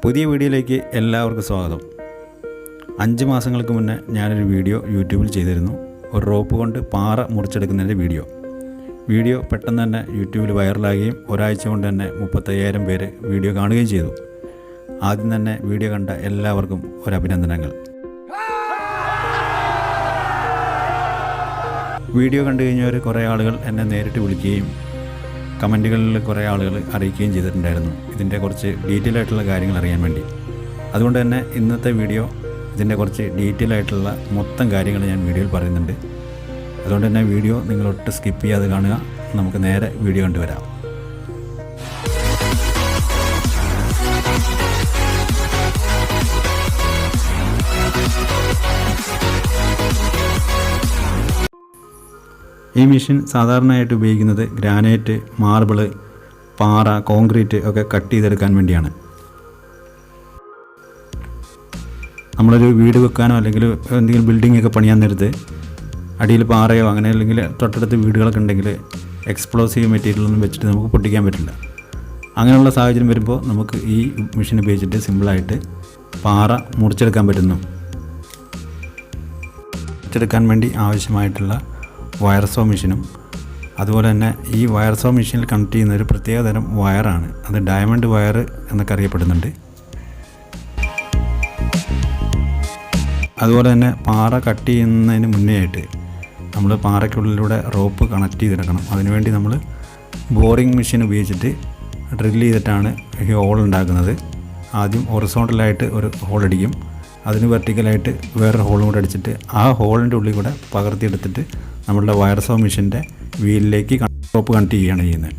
പുതിയ വീഡിയോയിലേക്ക് എല്ലാവർക്കും സ്വാഗതം. 5 മാസങ്ങൾക്ക് മുന്നേ ഞാനൊരു വീഡിയോ യൂട്യൂബിൽ ചെയ്തിരുന്നു. ഒരു റോപ്പ് കൊണ്ട് പാറ മുറിച്ചെടുക്കുന്നതിൻ്റെ വീഡിയോ പെട്ടെന്ന് തന്നെ യൂട്യൂബിൽ വൈറലാകുകയും ഒരാഴ്ച കൊണ്ട് തന്നെ 35,000 പേര് വീഡിയോ കാണുകയും ചെയ്തു. ആദ്യം തന്നെ വീഡിയോ കണ്ട എല്ലാവർക്കും ഒരു അഭിനന്ദനങ്ങൾ. വീഡിയോ കണ്ടു കഴിഞ്ഞവർ കുറേ ആളുകൾ എന്നെ നേരിട്ട് വിളിക്കുകയും കമൻറ്റുകളിൽ കുറേ ആളുകൾ അറിയിക്കുകയും ചെയ്തിട്ടുണ്ടായിരുന്നു ഇതിൻ്റെ കുറച്ച് ഡീറ്റെയിൽ ആയിട്ടുള്ള കാര്യങ്ങൾ അറിയാൻ വേണ്ടി. അതുകൊണ്ട് തന്നെ ഇന്നത്തെ വീഡിയോ ഇതിൻ്റെ കുറച്ച് ഡീറ്റെയിൽ ആയിട്ടുള്ള മൊത്തം കാര്യങ്ങൾ ഞാൻ വീഡിയോയിൽ പറയുന്നുണ്ട്. അതുകൊണ്ട് തന്നെ വീഡിയോ നിങ്ങളൊട്ട് സ്കിപ്പ് ചെയ്യാതെ കാണുക. നമുക്ക് നേരെ വീഡിയോ കണ്ടുവരാം. ഈ മെഷീൻ സാധാരണയായിട്ട് ഉപയോഗിക്കുന്നത് ഗ്രാനൈറ്റ്, മാർബിള്, പാറ, കോൺക്രീറ്റ് ഒക്കെ കട്ട് ചെയ്തെടുക്കാൻ വേണ്ടിയാണ്. നമ്മളൊരു വീട് വെക്കാനോ അല്ലെങ്കിൽ എന്തെങ്കിലും ബിൽഡിംഗ് ഒക്കെ പണിയാൻ നേരത്ത് അടിയിൽ പാറയോ അങ്ങനെ അല്ലെങ്കിൽ തൊട്ടടുത്ത് വീടുകളൊക്കെ ഉണ്ടെങ്കിൽ എക്സ്പ്ലോസീവ് മെറ്റീരിയലൊന്നും വെച്ചിട്ട് നമുക്ക് പൊട്ടിക്കാൻ പറ്റില്ല. അങ്ങനെയുള്ള സാഹചര്യം വരുമ്പോൾ നമുക്ക് ഈ മെഷീൻ ഉപയോഗിച്ചിട്ട് സിമ്പിളായിട്ട് പാറ മുറിച്ചെടുക്കാൻ പറ്റുന്നു. മുറിച്ചെടുക്കാൻ വേണ്ടി ആവശ്യമായിട്ടുള്ള വയർ സോ മെഷീനും അതുപോലെ തന്നെ ഈ വയർ സോ മെഷീനിൽ കണക്ട് ചെയ്യുന്ന ഒരു പ്രത്യേക തരം വയറാണ്. അത് ഡയമണ്ട് വയർ എന്നൊക്കെ അറിയപ്പെടുന്നുണ്ട്. അതുപോലെ തന്നെ പാറ കട്ട് ചെയ്യുന്നതിന് മുന്നേ ആയിട്ട് നമ്മൾ പാറയ്ക്കുള്ളിലൂടെ റോപ്പ് കണക്ട് ചെയ്തെടുക്കണം. അതിനുവേണ്ടി നമ്മൾ ബോറിംഗ് മെഷീൻ ഉപയോഗിച്ചിട്ട് ഡ്രില്ല് ചെയ്തിട്ടാണ് ഈ ഹോൾ ഉണ്ടാക്കുന്നത്. ആദ്യം ഹൊറിസോണ്ടലായിട്ട് ഒരു ഹോൾ അടിക്കും, അതിന് വെർട്ടിക്കലായിട്ട് വേറൊരു ഹോളും കൂടെ അടിച്ചിട്ട് ആ ഹോളിൻ്റെ ഉള്ളിൽ കൂടെ പകർത്തിയെടുത്തിട്ട് നമ്മളുടെ വയർ സോ മെഷീൻ്റെ വീലിലേക്ക് റോപ്പ് കണക്ട് ചെയ്യുകയാണ് ചെയ്യുന്നത്.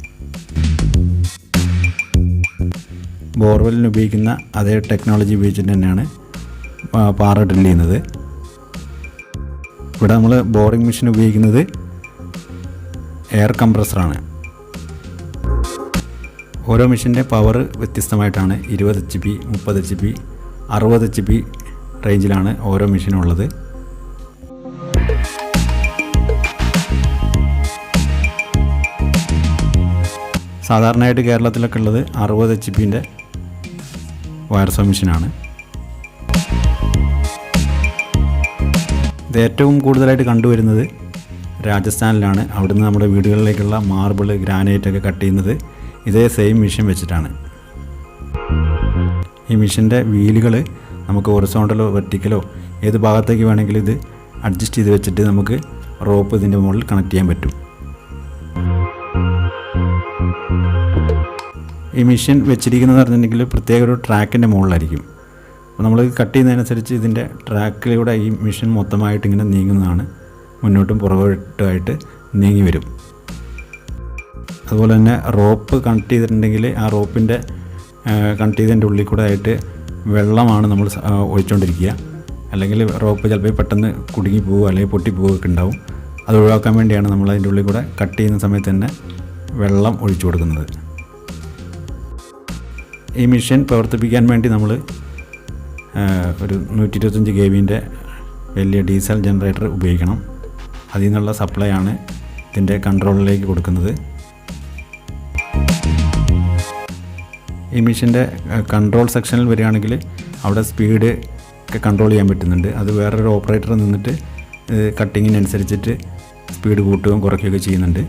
ബോർവെല്ലിന് ഉപയോഗിക്കുന്ന അതേ ടെക്നോളജി ഉപയോഗിച്ചിട്ട് തന്നെയാണ് പാറ ഡ്രില്ല് ചെയ്യുന്നത്. ഇവിടെ നമ്മൾ ബോറിംഗ് മെഷീൻ ഉപയോഗിക്കുന്നത് എയർ കംപ്രസറാണ്. ഓരോ മെഷീൻ്റെ പവർ വ്യത്യസ്തമായിട്ടാണ്. 20 HP, 30 HP, 60 HP റേഞ്ചിലാണ് ഓരോ മെഷീനും ഉള്ളത്. സാധാരണയായിട്ട് കേരളത്തിലൊക്കെ ഉള്ളത് 60 HPൻ്റെ വയർ സോ മെഷീനാണ്. ഇത് ഏറ്റവും കൂടുതലായിട്ട് കണ്ടുവരുന്നത് രാജസ്ഥാനിലാണ്. അവിടുന്ന് നമ്മുടെ വീടുകളിലേക്കുള്ള മാർബിള്, ഗ്രാനൈറ്റൊക്കെ കട്ട് ചെയ്യുന്നത് ഇതേ സെയിം മെഷീൻ വെച്ചിട്ടാണ്. ഈ മെഷീൻ്റെ വീലുകൾ നമുക്ക് ഹൊറിസോണ്ടലോ വെർട്ടിക്കലോ ഏത് ഭാഗത്തേക്ക് വേണമെങ്കിലും ഇത് അഡ്ജസ്റ്റ് ചെയ്ത് വെച്ചിട്ട് നമുക്ക് റോപ്പ് ഇതിൻ്റെ മുകളിൽ കണക്ട് ചെയ്യാൻ പറ്റും. ഈ മെഷീൻ വെച്ചിരിക്കുന്നത് പറഞ്ഞിട്ടുണ്ടെങ്കിൽ പ്രത്യേക ഒരു ട്രാക്കിൻ്റെ മുകളിലായിരിക്കും. അപ്പോൾ നമ്മൾ കട്ട് ചെയ്യുന്നതിനനുസരിച്ച് ഇതിൻ്റെ ട്രാക്കിലൂടെ ഈ മെഷീൻ മൊത്തമായിട്ട് ഇങ്ങനെ നീങ്ങുന്നതാണ്. മുന്നോട്ടും പുറകോട്ടുമായിട്ട് നീങ്ങി വരും. അതുപോലെ തന്നെ റോപ്പ് കണക്ട് ചെയ്തിട്ടുണ്ടെങ്കിൽ ആ റോപ്പിൻ്റെ കണക്ട് ചെയ്തതിൻ്റെ ഉള്ളിൽ കൂടെ ആയിട്ട് വെള്ളമാണ് നമ്മൾ ഒഴിച്ചുകൊണ്ടിരിക്കുക. അല്ലെങ്കിൽ റോപ്പ് ചിലപ്പോൾ പെട്ടെന്ന് കുടുങ്ങി പോവുക അല്ലെങ്കിൽ പൊട്ടിപ്പോവുകയൊക്കെ ഉണ്ടാവും. അത് ഒഴിവാക്കാൻ വേണ്ടിയാണ് നമ്മൾ അതിൻ്റെ ഉള്ളിൽ കൂടെ കട്ട് ചെയ്യുന്ന സമയത്ത് തന്നെ വെള്ളം ഒഴിച്ചു കൊടുക്കുന്നത്. ഈ മെഷീൻ പ്രവർത്തിപ്പിക്കാൻ വേണ്ടി നമ്മൾ ഒരു 125 kVൻ്റെ വലിയ ഡീസൽ ജനറേറ്റർ ഉപയോഗിക്കണം. അതിൽ നിന്നുള്ള സപ്ലൈ ആണ് ഇതിൻ്റെ കൺട്രോളിലേക്ക് കൊടുക്കുന്നത്. ഈ മെഷീൻ്റെ കൺട്രോൾ സെക്ഷനിൽ വരികയാണെങ്കിൽ അവിടെ സ്പീഡ് ഒക്കെ കൺട്രോൾ ചെയ്യാൻ പറ്റുന്നുണ്ട്. അത് വേറൊരു ഓപ്പറേറ്റർ നിന്നിട്ട് കട്ടിങ്ങിനനുസരിച്ചിട്ട് സ്പീഡ് കൂട്ടുകയും കുറയ്ക്കുകയൊക്കെ ചെയ്യുന്നുണ്ട്.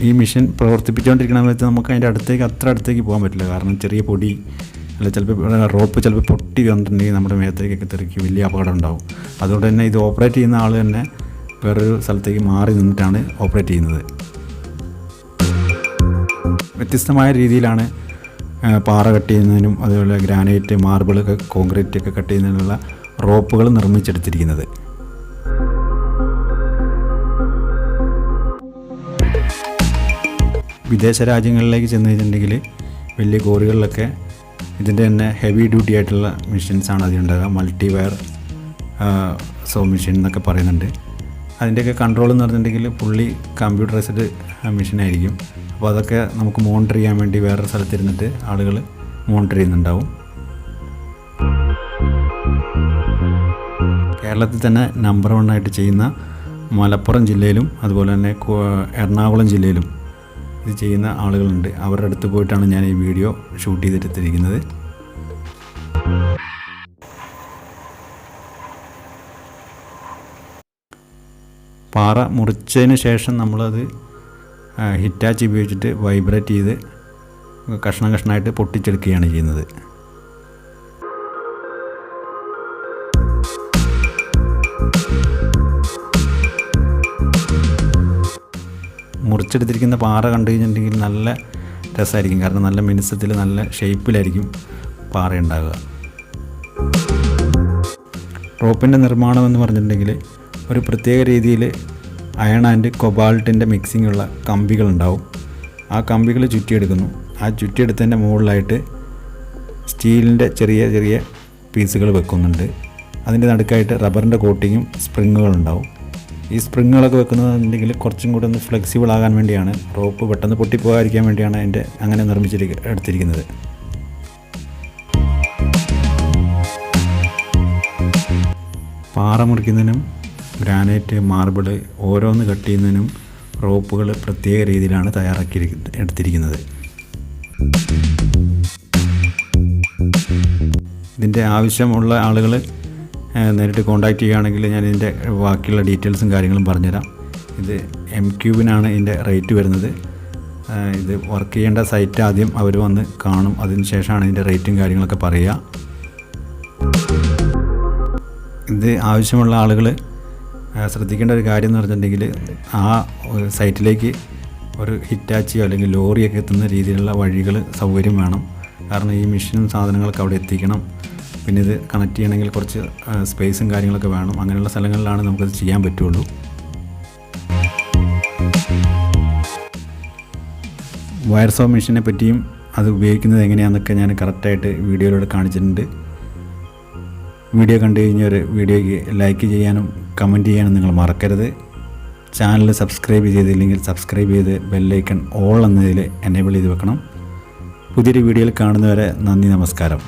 ഈ മെഷീൻ പ്രവർത്തിപ്പിച്ചുകൊണ്ടിരിക്കണമെന്ന് വെച്ചാൽ നമുക്ക് അതിൻ്റെ അത്ര അടുത്തേക്ക് പോകാൻ പറ്റില്ല. കാരണം ചെറിയ പൊടി അല്ല ചിലപ്പോൾ റോപ്പ് ചിലപ്പോൾ പൊട്ടി വന്നിട്ടുണ്ടെങ്കിൽ നമ്മുടെ മേത്തേക്കൊക്കെ തെറിക്ക് വലിയ അപകടം ഉണ്ടാവും. അതുകൊണ്ട് തന്നെ ഇത് ഓപ്പറേറ്റ് ചെയ്യുന്ന ആൾ തന്നെ വേറൊരു സ്ഥലത്തേക്ക് മാറി നിന്നിട്ടാണ് ഓപ്പറേറ്റ് ചെയ്യുന്നത്. വ്യത്യസ്തമായ രീതിയിലാണ് പാറ കട്ട് ചെയ്യുന്നതിനും അതുപോലെ ഗ്രാനൈറ്റ്, മാർബിൾ, കോൺക്രീറ്റ് ഒക്കെ കട്ട് ചെയ്യുന്നതിനുള്ള റോപ്പുകൾ നിർമ്മിച്ചെടുത്തിരിക്കുന്നത്. വിദേശ രാജ്യങ്ങളിലേക്ക് ചെന്ന് കഴിഞ്ഞിട്ടുണ്ടെങ്കിൽ വലിയ കോറികളിലൊക്കെ ഇതിൻ്റെ തന്നെ ഹെവി ഡ്യൂട്ടി ആയിട്ടുള്ള മെഷീൻസാണ് അതിലുണ്ടാകുക. മൾട്ടി വയർ സോ മെഷീൻ എന്നൊക്കെ പറയുന്നുണ്ട്. അതിൻ്റെയൊക്കെ കൺട്രോൾ എന്ന് പറഞ്ഞിട്ടുണ്ടെങ്കിൽ ഫുള്ളി കമ്പ്യൂട്ടറൈസ്ഡ് മെഷീനായിരിക്കും. അപ്പോൾ അതൊക്കെ നമുക്ക് മോണിറ്റർ ചെയ്യാൻ വേണ്ടി വേറൊരു സ്ഥലത്തിരുന്നിട്ട് ആളുകൾ മോണിറ്റർ ചെയ്യുന്നുണ്ടാവും. കേരളത്തിൽ തന്നെ നമ്പർ 1 ആയിട്ട് ചെയ്യുന്ന മലപ്പുറം ജില്ലയിലും അതുപോലെ തന്നെ എറണാകുളം ജില്ലയിലും ഇത് ചെയ്യുന്ന ആളുകളുണ്ട്. അവരുടെ അടുത്ത് പോയിട്ടാണ് ഞാൻ ഈ വീഡിയോ ഷൂട്ട് ചെയ്തെടുത്തിരിക്കുന്നത്. പാറ മുറിച്ചതിന് ശേഷം നമ്മളത് ഹിറ്റാച്ചി ഉപയോഗിച്ചിട്ട് വൈബ്രേറ്റ് ചെയ്ത് കഷ്ണം കഷ്ണമായിട്ട് പൊട്ടിച്ചെടുക്കുകയാണ് ചെയ്യുന്നത്. മുറിച്ചെടുത്തിരിക്കുന്ന പാറ കണ്ടു കഴിഞ്ഞിട്ടുണ്ടെങ്കിൽ നല്ല രസമായിരിക്കും. കാരണം നല്ല മിനുസത്തിൽ നല്ല ഷേപ്പിലായിരിക്കും പാറ ഉണ്ടാകുക. റോപ്പിൻ്റെ നിർമ്മാണം എന്ന് പറഞ്ഞിട്ടുണ്ടെങ്കിൽ ഒരു പ്രത്യേക രീതിയിൽ അയൺ ആൻഡ് കൊബാൾട്ടിൻ്റെ മിക്സിംഗ് ഉള്ള കമ്പികളുണ്ടാവും. ആ കമ്പികൾ ചുറ്റിയെടുക്കുന്നു. ആ ചുറ്റിയെടുത്തതിൻ്റെ മുകളിലായിട്ട് സ്റ്റീലിൻ്റെ ചെറിയ ചെറിയ പീസുകൾ വെക്കുന്നുണ്ട്. അതിൻ്റെ നടുക്കായിട്ട് റബ്ബറിൻ്റെ കോട്ടിങ്ങും സ്പ്രിങ്ങുകളുണ്ടാവും. ഈ സ്പ്രിങ്ങുകളൊക്കെ വെക്കുന്നതെന്നുണ്ടെങ്കിൽ കുറച്ചും കൂടെ ഒന്ന് ഫ്ലെക്സിബിൾ ആകാൻ വേണ്ടിയാണ്. റോപ്പ് പെട്ടെന്ന് പൊട്ടിപ്പോകാതിരിക്കാൻ വേണ്ടിയാണ് അങ്ങനെ എടുത്തിരിക്കുന്നത്. പാറ മുറിക്കുന്നതിനും ഗ്രാനൈറ്റ്, മാർബിൾ ഓരോന്ന് കട്ട് ചെയ്യുന്നതിനും റോപ്പുകൾ പ്രത്യേക രീതിയിലാണ് എടുത്തിരിക്കുന്നത്. ഇതിൻ്റെ ആവശ്യമുള്ള ആളുകൾ നേരിട്ട് കോൺടാക്റ്റ് ചെയ്യുകയാണെങ്കിൽ ഞാൻ ഇതിൻ്റെ ബാക്കിയുള്ള ഡീറ്റെയിൽസും കാര്യങ്ങളും പറഞ്ഞുതരാം. ഇത് M3 ഇതിൻ്റെ റേറ്റ് വരുന്നത്. ഇത് വർക്ക് ചെയ്യേണ്ട സൈറ്റ് ആദ്യം അവർ വന്ന് കാണും. അതിന് ശേഷമാണ് ഇതിൻ്റെ റേറ്റും കാര്യങ്ങളൊക്കെ പറയുക. ഇത് ആവശ്യമുള്ള ആളുകൾ ശ്രദ്ധിക്കേണ്ട ഒരു കാര്യം എന്ന് പറഞ്ഞിട്ടുണ്ടെങ്കിൽ ആ സൈറ്റിലേക്ക് ഒരു ഹിറ്റാച്ചിയോ അല്ലെങ്കിൽ ലോറിയൊക്കെ എത്തുന്ന രീതിയിലുള്ള വഴികൾ സൗകര്യം വേണം. കാരണം ഈ മെഷീനും സാധനങ്ങളൊക്കെ അവിടെ എത്തിക്കണം. പിന്നെ ഇത് കണക്ട് ചെയ്യണമെങ്കിൽ കുറച്ച് സ്പേസും കാര്യങ്ങളൊക്കെ വേണം. അങ്ങനെയുള്ള സ്ഥലങ്ങളിലാണ് നമുക്കത് ചെയ്യാൻ പറ്റുള്ളൂ. വയർ സോ മെഷീനെ പറ്റിയും അത് ഉപയോഗിക്കുന്നത് എങ്ങനെയാണെന്നൊക്കെ ഞാൻ കറക്റ്റായിട്ട് വീഡിയോയിലൂടെ കാണിച്ചിട്ടുണ്ട്. വീഡിയോ കണ്ടു കഴിഞ്ഞവർ വീഡിയോയ്ക്ക് ലൈക്ക് ചെയ്യാനും കമൻറ്റ് ചെയ്യാനും നിങ്ങൾ മറക്കരുത്. ചാനൽ സബ്സ്ക്രൈബ് ചെയ്തില്ലെങ്കിൽ സബ്സ്ക്രൈബ് ചെയ്ത് ബെല്ലൈക്കൺ ഓൾ എന്നതിൽ എനേബിൾ ചെയ്ത് വെക്കണം. പുതിയൊരു വീഡിയോയിൽ കാണുന്നവരെ നന്ദി, നമസ്കാരം.